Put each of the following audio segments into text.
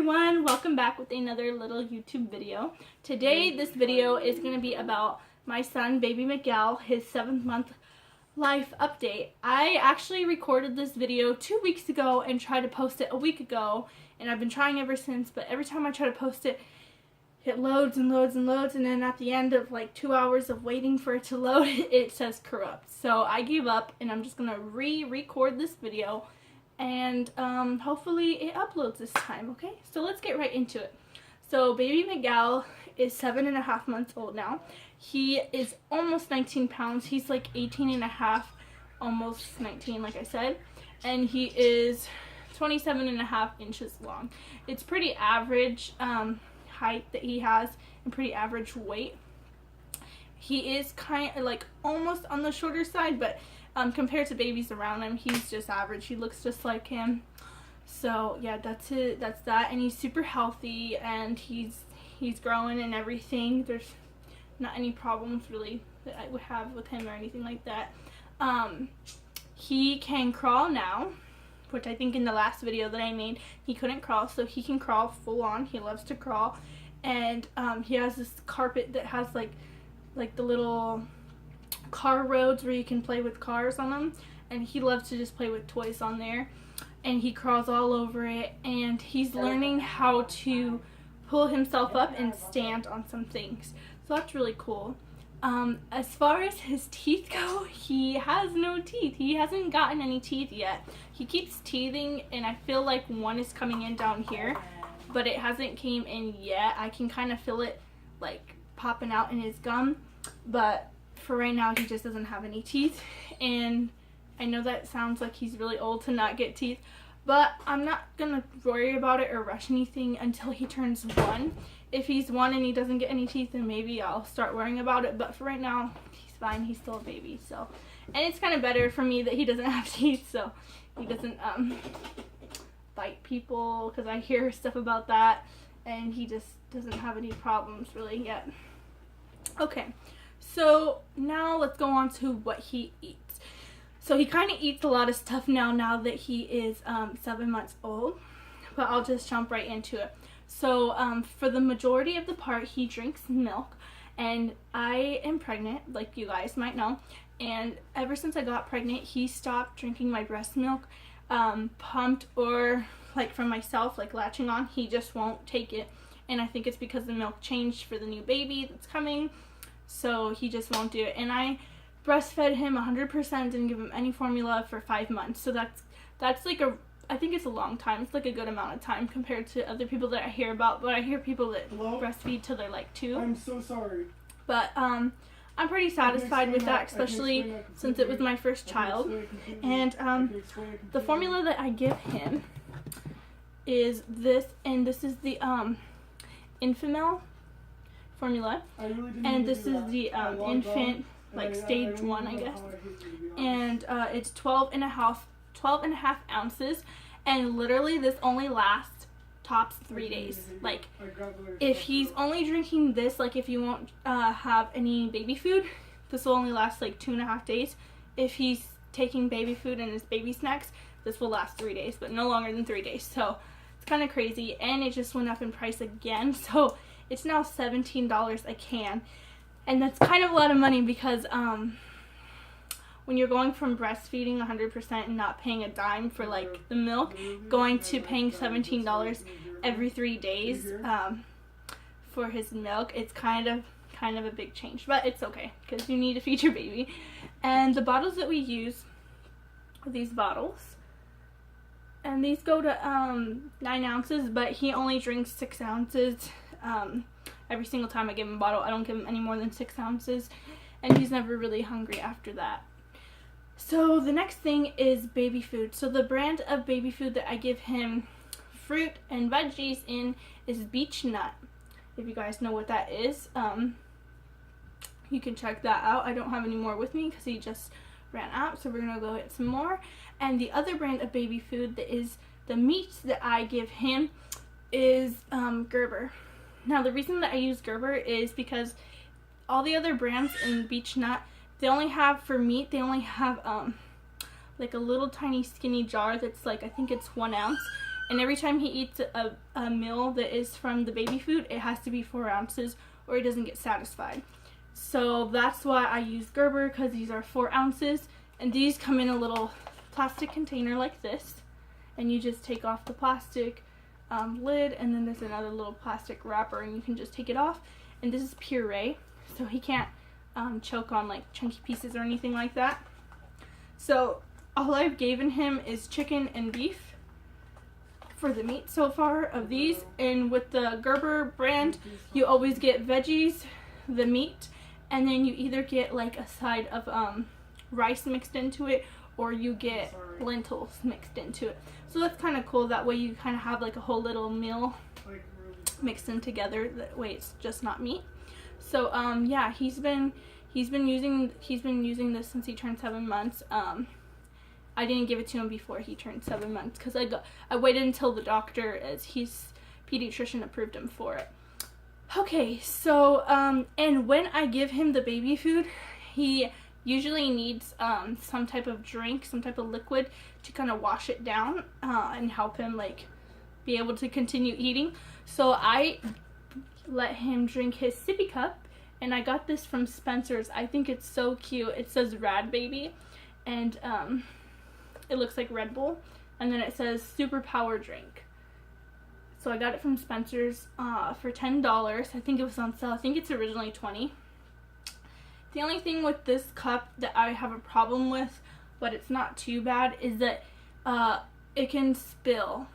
everyone, welcome back with another little YouTube video. Today this video is going to be about my son baby Miguel, his 7th-month life update. I actually recorded this video 2 weeks ago and tried to post it a week ago, and I've been trying ever since, but every time I try to post it, it loads and loads and loads, and then at the end of like 2 hours of waiting for it to load, it says corrupt. So I gave up and I'm just going to re-record this video, and hopefully it uploads this time. Okay, so let's get right into it. So baby Miguel is 7.5 months old now. He is almost 19 pounds. He's like 18.5, almost 19 like I said, and he is 27.5 inches long. It's pretty average height that he has and pretty average weight. He is kind of like almost on the shorter side, but compared to babies around him, he's just average. He looks just like him. So yeah, that's it. That's that. And he's super healthy, and he's growing and everything. There's not any problems really that I would have with him or anything like that. He can crawl now, which I think in the last video that I made, he couldn't crawl, so he can crawl full on. He loves to crawl, and he has this carpet that has like the little car roads where you can play with cars on them, and he loves to just play with toys on there, and he crawls all over it, and he's learning how to pull himself up and stand on some things, so that's really cool. As far as his teeth go, he has no teeth. He hasn't gotten any teeth yet. He keeps teething, and I feel like one is coming in down here, but it hasn't came in yet. I can kind of feel it like popping out in his gum, but for right now he just doesn't have any teeth. And I know that sounds like he's really old to not get teeth, but I'm not gonna worry about it or rush anything until he turns 1. If he's 1 and he doesn't get any teeth, then maybe I'll start worrying about it, but for right now he's fine. He's still a baby. So, and it's kind of better for me that he doesn't have teeth, so he doesn't bite people, because I hear stuff about that, and he just doesn't have any problems really yet. Okay, so now let's go on to what he eats. So he kind of eats a lot of stuff now that he is 7 months old, but I'll just jump right into it. So for the majority of the part, he drinks milk, and I am pregnant, like you guys might know, and ever since I got pregnant, he stopped drinking my breast milk, pumped or like from myself, like latching on. He just won't take it, and I think it's because the milk changed for the new baby that's coming, so he just won't do it. And I breastfed him 100%, didn't give him any formula for 5 months, so that's like I think it's a long time. It's like a good amount of time compared to other people that I hear about, but I hear people that breastfeed till they're like 2. I'm so sorry. But I'm pretty satisfied with that, especially since it was my first child. And the formula that I give him is this, and this is the Infamil formula, and this is the infant, like stage 1, I guess, and it's 12.5 ounces, and literally this only lasts tops 3 days. Like, if he's only drinking this, like if you won't have any baby food, this will only last like 2.5 days. If he's taking baby food and his baby snacks, this will last 3 days, but no longer than 3 days. So it's kind of crazy, and it just went up in price again, so it's now $17 a can, and that's kind of a lot of money, because when you're going from breastfeeding 100% and not paying a dime for like the milk, going to paying $17 every 3 days for his milk, it's kind of a big change, but it's okay because you need to feed your baby. And the bottles that we use are these bottles, and these go to 9 ounces, but he only drinks 6 ounces every single time I give him a bottle. I don't give him any more than 6 ounces, and he's never really hungry after that. So the next thing is baby food. So the brand of baby food that I give him fruit and veggies in is Beech Nut. If you guys know what that is, you can check that out. I don't have any more with me because he just ran out, so we're gonna go get some more. And the other brand of baby food that is the meat that I give him is Gerber. Now the reason that I use Gerber is because all the other brands in Beech Nut, they only have, for meat, they only have like a little tiny skinny jar that's like, I think it's 1 ounce, And every time he eats a meal that is from the baby food, it has to be 4 ounces or he doesn't get satisfied. So that's why I use Gerber, because these are 4 ounces. And these come in a little plastic container like this. And you just take off the plastic lid, and then there's another little plastic wrapper, and you can just take it off. And this is puree, so he can't choke on like chunky pieces or anything like that. So all I've given him is chicken and beef for the meat so far of these. And with the Gerber brand, you always get veggies, the meat, and then you either get like a side of rice mixed into it, or you get lentils mixed into it. So that's kind of cool. That way you kind of have like a whole little meal mixed in together. That way it's just not meat. So yeah, he's been using this since he turned 7 months. I didn't give it to him before he turned 7 months because I waited until the doctor, as his pediatrician, approved him for it. Okay, so and when I give him the baby food, he usually needs some type of drink, some type of liquid to kind of wash it down and help him like be able to continue eating. So I let him drink his sippy cup, and I got this from Spencer's. I think it's so cute. It says Rad Baby, and it looks like Red Bull, and then it says Super Power Drink. So I got it from Spencer's for $10. I think it was on sale. I think it's originally $20. The only thing with this cup that I have a problem with, but it's not too bad, is that it can spill.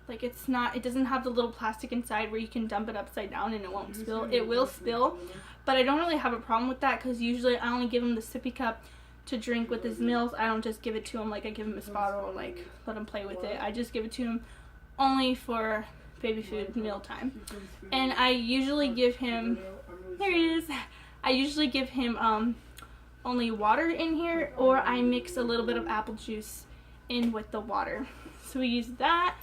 Like it doesn't have the little plastic inside where you can dump it upside down and it won't spill. It will spill, but I don't really have a problem with that because usually I only give him the sippy cup to drink with his meals. I don't just give it to him like I give him a bottle and like let him play with it. I just give it to him only for baby food mealtime. And I usually give him, there he is. I usually give him only water in here, or I mix a little bit of apple juice in with the water. So we use that.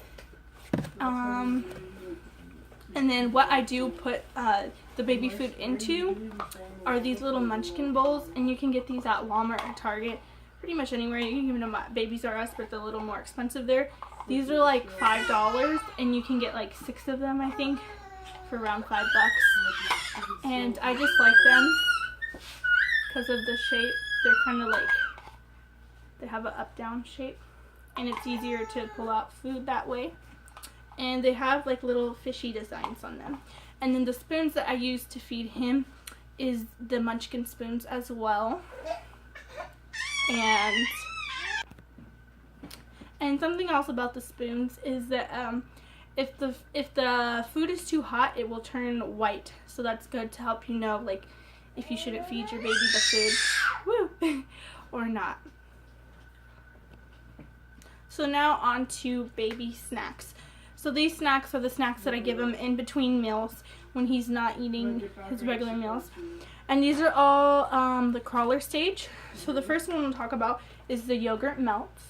And then what I do put the baby food into are these little munchkin bowls, and you can get these at Walmart or Target, pretty much anywhere. You can give them at Babies R Us, but they're a little more expensive there. These are like $5, and you can get like 6 of them, I think, for around $5. And I just like them because of the shape. They're kind of like, they have an up-down shape, and it's easier to pull out food that way. And they have like little fishy designs on them. And then the spoons that I use to feed him is the Munchkin spoons as well. And something else about the spoons is that if the food is too hot, it will turn white. So that's good to help you know like if you shouldn't feed your baby the food, woo, or not. So now on to baby snacks. So these snacks are the snacks that I give him in between meals when he's not eating his regular meals. And these are all the crawler stage. So the first one we'll talk about is the yogurt melts.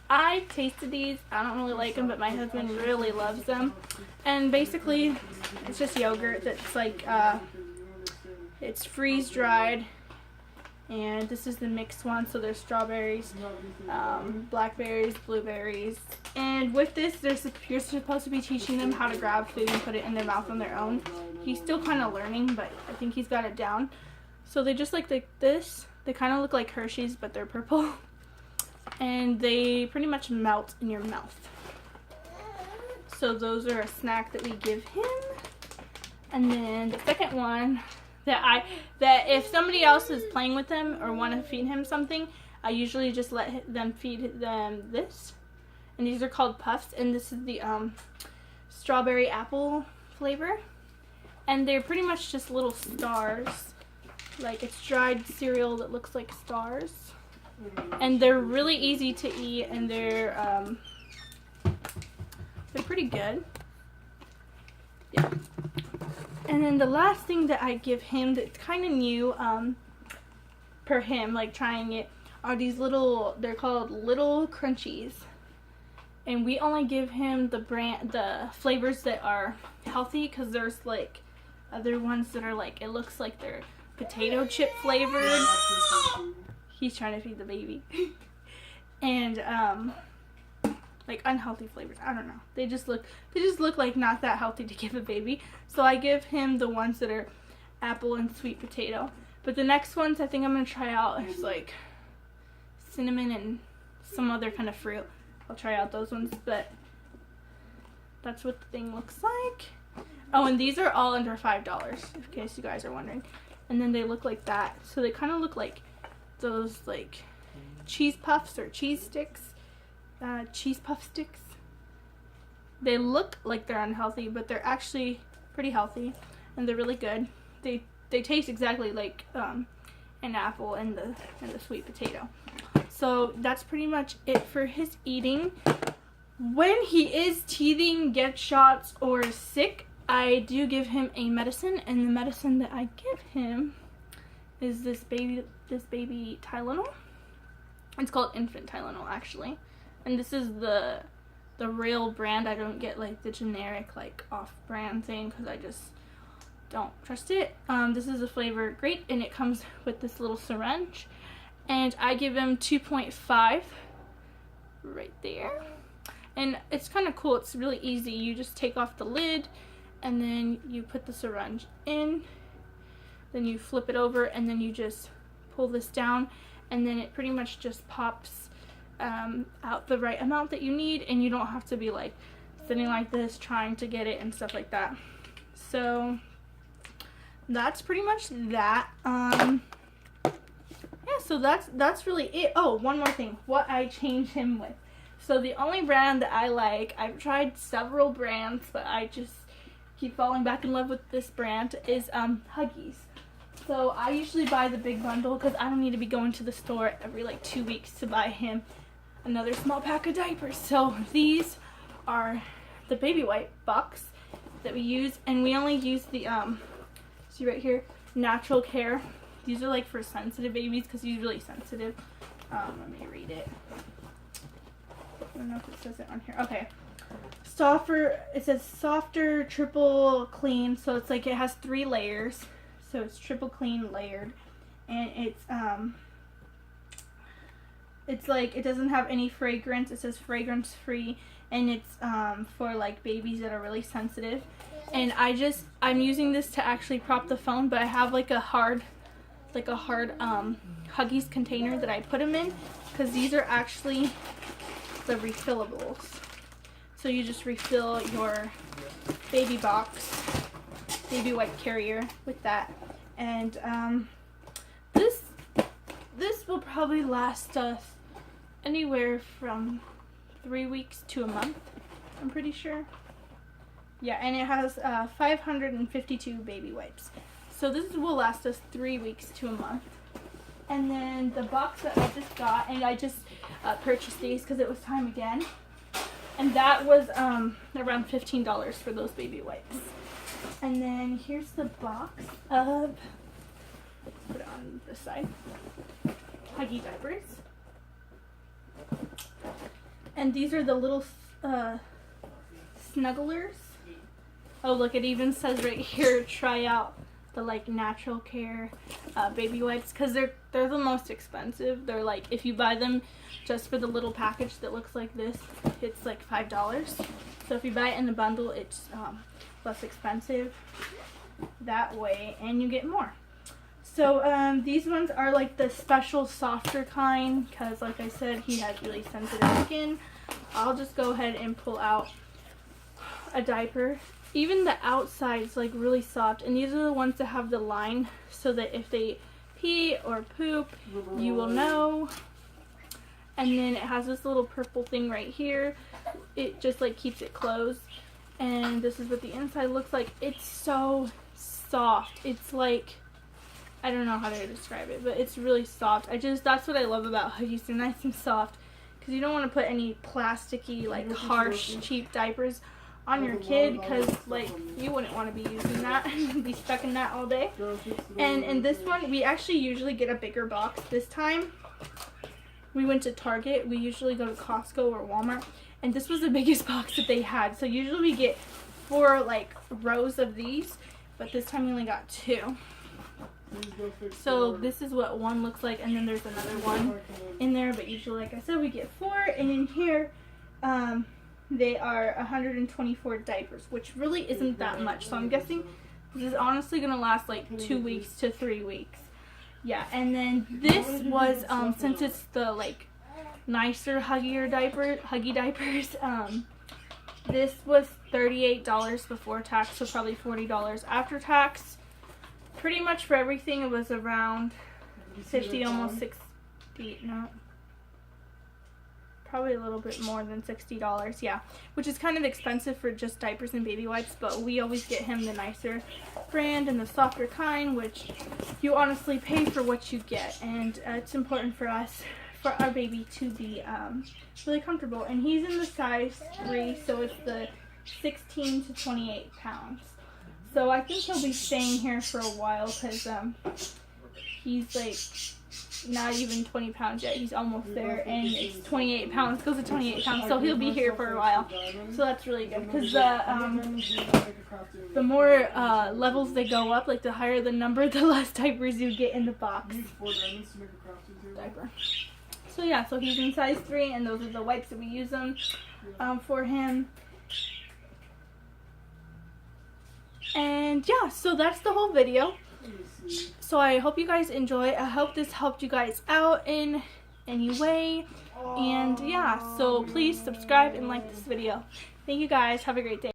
I tasted these. I don't really like them, but my husband really loves them. And basically, it's just yogurt that's like, it's freeze dried. And this is the mixed one, so there's strawberries, blackberries, blueberries. And with this, you're supposed to be teaching them how to grab food and put it in their mouth on their own. He's still kind of learning, but I think he's got it down. So they just like this. They kind of look like Hershey's, but they're purple. And they pretty much melt in your mouth. So those are a snack that we give him. And then the second one, that if somebody else is playing with him or want to feed him something, I usually just let them feed them this. And these are called Puffs, and this is the strawberry apple flavor. And they're pretty much just little stars. Like it's dried cereal that looks like stars. And they're really easy to eat, and they're pretty good. Yeah. And then the last thing that I give him that's kind of new, per him, like trying it, are these little, they're called Little Crunchies. And we only give him the flavors that are healthy, because there's like other ones that are like, it looks like they're potato chip flavored. He's trying to feed the baby. And like unhealthy flavors. I don't know. They just look like not that healthy to give a baby. So I give him the ones that are apple and sweet potato. But the next ones I think I'm gonna try out is like cinnamon and some other kind of fruit. I'll try out those ones, but that's what the thing looks like. Oh, and these are all under $5, in case you guys are wondering. And then they look like that. So they kind of look like those like cheese puffs or cheese sticks. Cheese puff sticks. They look like they're unhealthy, but they're actually pretty healthy, and they're really good. They taste exactly like an apple and the sweet potato. So that's pretty much it for his eating. When he is teething, gets shots, or is sick, I do give him a medicine, and the medicine that I give him is this baby Tylenol. It's called infant Tylenol, actually. And this is the real brand. I don't get like the generic like off-brand thing because I just don't trust it. This is the flavor grape, and it comes with this little syringe. And I give him 2.5 right there. And it's kind of cool. It's really easy. You just take off the lid, and then you put the syringe in. Then you flip it over, and then you just pull this down, and then it pretty much just pops out the right amount that you need, and you don't have to be like sitting like this trying to get it and stuff like that. So that's pretty much that. Yeah, so that's really it. Oh, one more thing, what I change him with. So the only brand that I like, I've tried several brands, but I just keep falling back in love with this brand, is Huggies. So I usually buy the big bundle because I don't need to be going to the store every like 2 weeks to buy him another small pack of diapers. So these are the baby wipe box that we use, and we only use the see right here, natural care. These are like for sensitive babies because he's really sensitive. Let me read it. I don't know if it says it on here. Okay. Softer, it says softer triple clean, so it's like it has 3 layers. So it's triple clean layered, and it's like it doesn't have any fragrance. It says fragrance free, and it's for like babies that are really sensitive. And I'm using this to actually prop the phone, but I have like a hard Huggies container that I put them in, because these are actually the refillables. So you just refill your baby box, baby wipe carrier with that. And this will probably last us anywhere from 3 weeks to a month, I'm pretty sure. Yeah, and it has 552 baby wipes. So this will last us 3 weeks to a month. And then the box that I just got, and I just purchased these because it was time again. And that was around $15 for those baby wipes. And then here's the box of, let's put it on this side, Huggy diapers. And these are the little snugglers. Oh, look, it even says right here, try out the like natural care baby wipes, because they're the most expensive. They're like, if you buy them just for the little package that looks like this, it's like $5. So if you buy it in the bundle, it's less expensive that way, and you get more. So these ones are like the special softer kind, because like I said, he has really sensitive skin. I'll just go ahead and pull out a diaper. Even the outside's like really soft, and these are the ones that have the line, so that if they pee or poop, you will know. And then it has this little purple thing right here. It just like keeps it closed. And this is what the inside looks like. It's so soft. It's like, I don't know how to describe it, but it's really soft. That's what I love about Huggies. They're nice and soft, because you don't want to put any plasticky, like harsh, cheap diapers on your kid, because like you wouldn't want to be using that and be stuck in that all day. And in this one, we actually usually get a bigger box. This time we went to Target. We usually go to Costco or Walmart, and this was the biggest box that they had. So usually we get 4 like rows of these, but this time we only got 2. So this is what one looks like, and then there's another one in there, but usually, like I said, we get 4. And in here they are 124 diapers, which really isn't that much. So I'm guessing this is honestly going to last like 2 weeks to 3 weeks. Yeah, and then this was, since it's the like nicer huggy diapers, this was $38 before tax, so probably $40 after tax. Pretty much for everything it was around 50, almost 60, no, probably a little bit more than $60, yeah, which is kind of expensive for just diapers and baby wipes, but we always get him the nicer brand and the softer kind, which you honestly pay for what you get, and it's important for us, for our baby to be really comfortable. And he's in the size 3, so it's the 16 to 28 pounds. So I think he'll be staying here for a while because he's like not even 20 pounds yet. He's almost there, and it's 28 pounds, goes to 28 pounds, so he'll be here for a while. So that's really good because the more levels they go up, like the higher the number, the less diapers you get in the box. Diaper. So yeah, so he's in size 3, and those are the wipes that we use them for him. And yeah, so that's the whole video. So I hope you guys enjoy. I hope this helped you guys out in any way. And yeah, so please subscribe and like this video. Thank you guys. Have a great day.